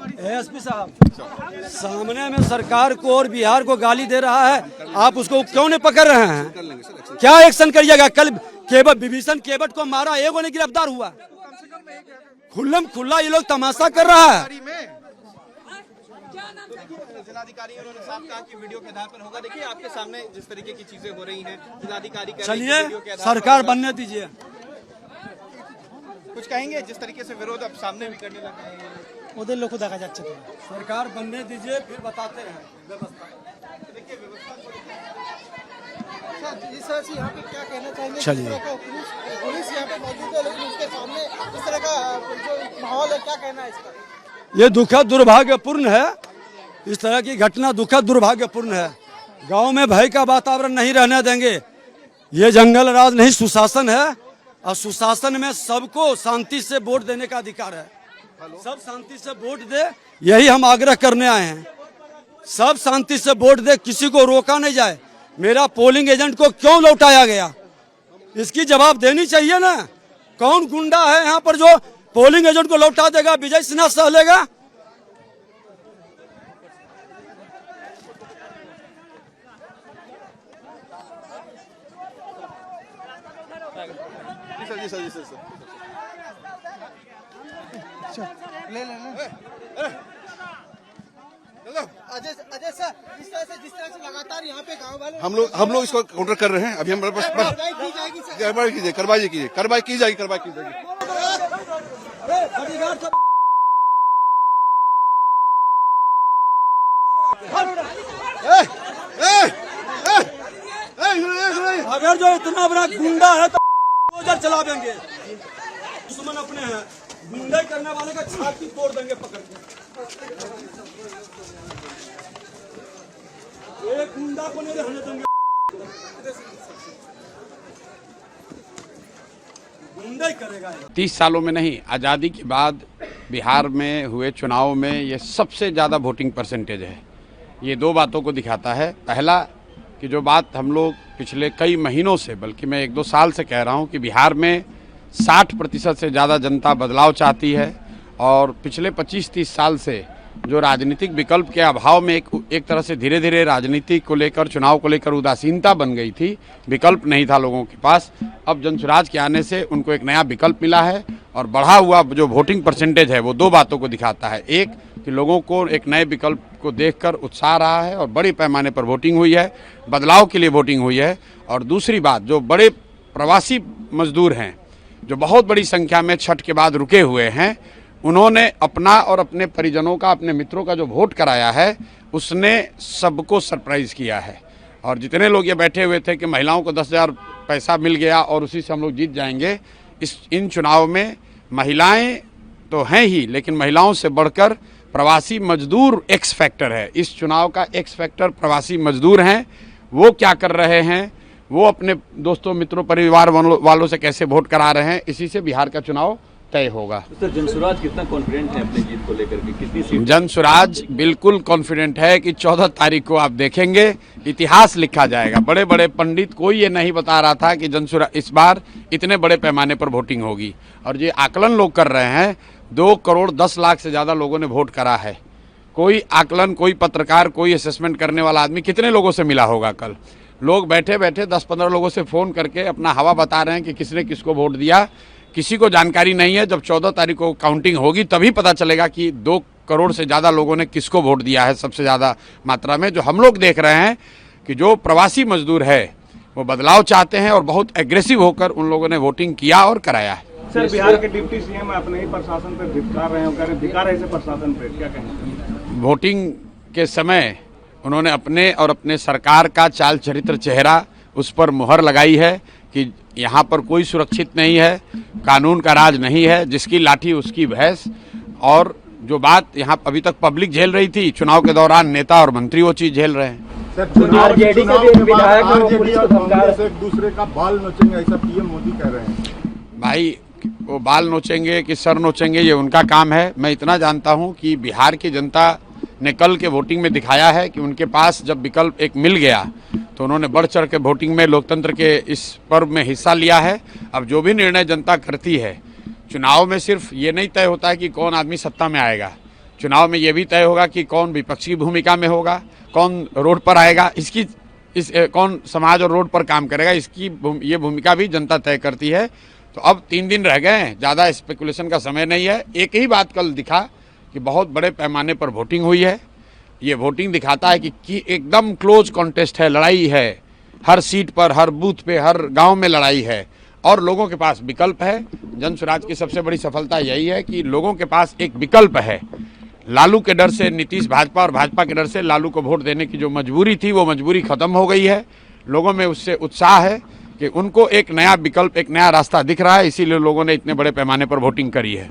SP साहब सामने में सरकार को और बिहार को गाली दे रहा है, आप उसको क्यों नहीं पकड़ रहे हैं? क्या एक्शन करिएगा? कल विभीषण केवट को मारा, एगो नहीं गिरफ्तार हुआ। खुल्लम खुल्ला ये लोग तमाशा कर रहा है। जिलाधिकारी उन्होंने साफ कहा कि वीडियो के आधार पर होगा। देखिए आपके सामने जिस तरीके की चीजें हो रही हैं, जिलाधिकारी चलिए सरकार बनने दीजिए। कुछ कहेंगे जिस तरीके से विरोध अब सामने भी करने लगा है, ওদের লোক দেখা যাচ্ছে তো। सरकार बनने दीजिए फिर बताते हैं व्यवस्था। देखिए व्यवस्था इस तरह से यहाँ पे क्या कहना चाहेंगे? चलिए। पुलिस यहाँ पे मौजूद है, लेकिन उसके सामने इस तरह का जो माहौल है, क्या कहना है इसका? ये दुखद दुर्भाग्यपूर्ण है। इस तरह की घटना दुखद दुर्भाग्यपूर्ण है। गांव में भय का वातावरण नहीं रहने देंगे। ये जंगल राज नहीं, सुशासन है, और सुशासन में सबको शांति से वोट देने का अधिकार है। सब शांति से वोट दे, यही हम आग्रह करने आए हैं। सब शांति से वोट दे, किसी को रोका नहीं जाए। मेरा पोलिंग एजेंट को क्यों लौटाया गया, इसकी जवाब देनी चाहिए ना। कौन गुंडा है यहाँ पर जो पोलिंग एजेंट को लौटा देगा? विजय सिन्हा सह लेगा? जी सर। ले लेना। अजय सर, इस तरह से जिस तरह से लगातार यहाँ पे गाँव वाले हम लोग इसको काउंटर कर रहे हैं। अभी हम बस कार्रवाई की जाएगी सर। कार्रवाई कीजिए, कार्रवाई की जाएगी। अगर जो इतना बड़ा गुंडा है तो उधर चला देंगे। दुश्मन अपने हैं, गुंडा करने वाले का छाती तोड़ देंगे पकड़ के। एक गुंडा को नहीं रहने देंगे। गुंडा ही करेगा। 30 सालों में नहीं, आज़ादी के बाद बिहार में हुए चुनाव में ये सबसे ज़्यादा वोटिंग परसेंटेज है। ये दो बातों को दिखाता है। पहला कि जो बात हम लोग पिछले कई महीनों से, बल्कि मैं 1-2 साल से कह रहा हूँ कि बिहार में 60% से ज़्यादा जनता बदलाव चाहती है, और पिछले 25-30 साल से जो राजनीतिक विकल्प के अभाव में एक तरह से धीरे धीरे राजनीति को लेकर, चुनाव को लेकर उदासीनता बन गई थी, विकल्प नहीं था लोगों के पास। अब जनसुराज के आने से उनको एक नया विकल्प मिला है, और बढ़ा हुआ जो वोटिंग परसेंटेज है वो दो बातों को दिखाता है। एक कि लोगों को एक नए विकल्प को देखकर उत्साह रहा है और बड़े पैमाने पर वोटिंग हुई है, बदलाव के लिए वोटिंग हुई है। और दूसरी बात, जो बड़े प्रवासी मजदूर हैं जो बहुत बड़ी संख्या में छठ के बाद रुके हुए हैं, उन्होंने अपना और अपने परिजनों का, अपने मित्रों का जो वोट कराया है, उसने सबको सरप्राइज़ किया है। और जितने लोग ये बैठे हुए थे कि महिलाओं को 10,000 पैसा मिल गया और उसी से हम लोग जीत जाएंगे, इन चुनाव में महिलाएं तो हैं ही, लेकिन महिलाओं से बढ़कर प्रवासी मजदूर एक्स फैक्टर है। इस चुनाव का एक्स फैक्टर प्रवासी मजदूर हैं। वो क्या कर रहे हैं, वो अपने दोस्तों, मित्रों, परिवार वालों से कैसे वोट करा रहे हैं, इसी से बिहार का चुनाव तय होगा। सर, जनसुराज कितना कॉन्फिडेंट है अपनी जीत को लेकर के? कितनी सीट? जनसुराज बिल्कुल कॉन्फिडेंट है कि 14 तारीख को आप देखेंगे इतिहास लिखा जाएगा। बड़े बड़े पंडित, कोई ये नहीं बता रहा था कि जनसुराज इस बार इतने बड़े पैमाने पर वोटिंग होगी। और ये आकलन लोग कर रहे हैं, 2 करोड़ 10 लाख से ज़्यादा लोगों ने वोट करा है। कोई आकलन, कोई पत्रकार, कोई असेसमेंट करने वाला आदमी कितने लोगों से मिला होगा? कल लोग बैठे बैठे 10-15 लोगों से फ़ोन करके अपना हवा बता रहे हैं कि किसने किसको वोट दिया। किसी को जानकारी नहीं है। जब 14 तारीख को काउंटिंग होगी तभी पता चलेगा कि 2 करोड़ से ज़्यादा लोगों ने किसको वोट दिया है सबसे ज़्यादा मात्रा में। जो हम लोग देख रहे हैं कि जो प्रवासी मजदूर है वो बदलाव चाहते हैं और बहुत एग्रेसिव होकर उन लोगों ने वोटिंग किया और कराया है। सर, बिहार के डिप्टी सीएम अपने ही प्रशासन पर धिक्कार रहे हैं, कह रहे धिक्कार है इसे प्रशासन पर, क्या कहेंगे? वोटिंग के समय उन्होंने अपने और अपने सरकार का चाल चरित्र, चेहरा, उस पर मुहर लगाई है कि यहाँ पर कोई सुरक्षित नहीं है, कानून का राज नहीं है, जिसकी लाठी उसकी भैंस। और जो बात यहाँ अभी तक पब्लिक झेल रही थी, चुनाव के दौरान नेता और मंत्री वो चीज़ झेल रहे हैं। आरजेडी के भी विधायक एक दूसरे का बाल नोचेंगे, ऐसा पीएम मोदी कह रहे हैं। भाई, वो बाल नोचेंगे कि सर नोचेंगे, ये उनका काम है। मैं इतना जानता हूँ कि बिहार की जनता ने कल के वोटिंग में दिखाया है कि उनके पास जब विकल्प एक मिल गया तो उन्होंने बढ़ चढ़ के वोटिंग में, लोकतंत्र के इस पर्व में हिस्सा लिया है। अब जो भी निर्णय जनता करती है, चुनाव में सिर्फ ये नहीं तय होता है कि कौन आदमी सत्ता में आएगा, चुनाव में ये भी तय होगा कि कौन विपक्षी भूमिका में होगा, कौन रोड पर आएगा, कौन समाज और रोड पर काम करेगा, ये भूमिका भी जनता तय करती है। तो अब 3 दिन रह गए हैं, ज़्यादा स्पेकुलेशन का समय नहीं है। एक ही बात कल दिखा कि बहुत बड़े पैमाने पर वोटिंग हुई है। ये वोटिंग दिखाता है कि एकदम क्लोज कॉन्टेस्ट है, लड़ाई है, हर सीट पर, हर बूथ पे, हर गांव में लड़ाई है और लोगों के पास विकल्प है। जन स्वराज की सबसे बड़ी सफलता यही है कि लोगों के पास एक विकल्प है। लालू के डर से नीतीश भाजपा और भाजपा के डर से लालू को वोट देने की जो मजबूरी थी, वो मजबूरी खत्म हो गई है। लोगों में उससे उत्साह है कि उनको एक नया विकल्प, एक नया रास्ता दिख रहा है, इसीलिए लोगों ने इतने बड़े पैमाने पर वोटिंग करी है।